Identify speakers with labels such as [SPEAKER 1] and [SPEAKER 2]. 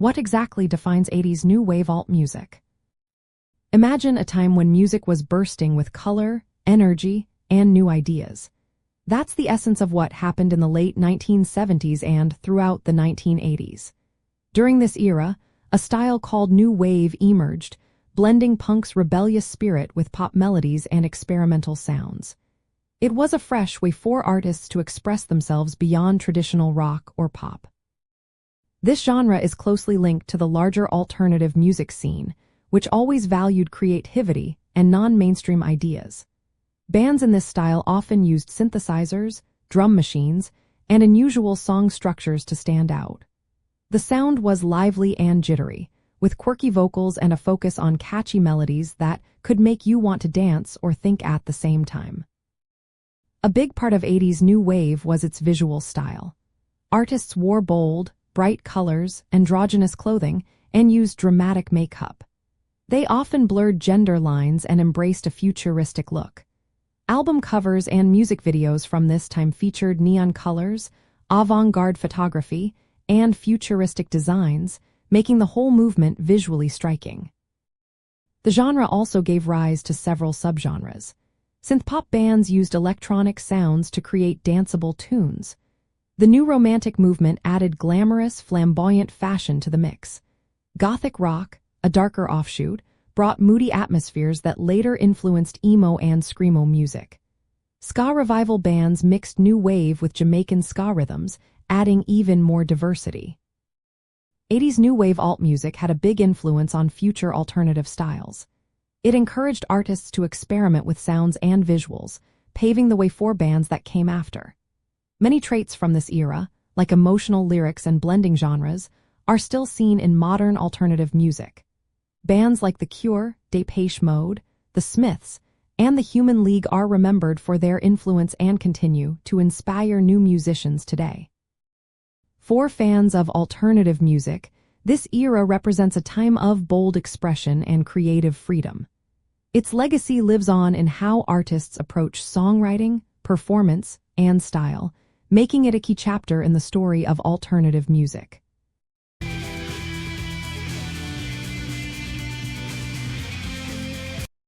[SPEAKER 1] What exactly defines 80s new wave alt music? Imagine a time when music was bursting with color, energy, and new ideas. That's the essence of what happened in the late 1970s and throughout the 1980s. During this era, a style called new wave emerged, blending punk's rebellious spirit with pop melodies and experimental sounds. It was a fresh way for artists to express themselves beyond traditional rock or pop. This genre is closely linked to the larger alternative music scene, which always valued creativity and non-mainstream ideas. Bands in this style often used synthesizers, drum machines, and unusual song structures to stand out. The sound was lively and jittery, with quirky vocals and a focus on catchy melodies that could make you want to dance or think at the same time. A big part of 80s new wave was its visual style. Artists wore bold, bright colors, androgynous clothing, and used dramatic makeup. They often blurred gender lines and embraced a futuristic look. Album covers and music videos from this time featured neon colors, avant-garde photography, and futuristic designs, making the whole movement visually striking. The genre also gave rise to several subgenres. Synth-pop bands used electronic sounds to create danceable tunes. The new romantic movement added glamorous, flamboyant fashion to the mix. Gothic rock, a darker offshoot, brought moody atmospheres that later influenced emo and screamo music. Ska revival bands mixed new wave with Jamaican ska rhythms, adding even more diversity. 80s new wave alt music had a big influence on future alternative styles. It encouraged artists to experiment with sounds and visuals, paving the way for bands that came after. Many traits from this era, like emotional lyrics and blending genres, are still seen in modern alternative music. Bands like The Cure, Depeche Mode, The Smiths, and The Human League are remembered for their influence and continue to inspire new musicians today. For fans of alternative music, this era represents a time of bold expression and creative freedom. Its legacy lives on in how artists approach songwriting, performance, and style, making it a key chapter in the story of alternative music.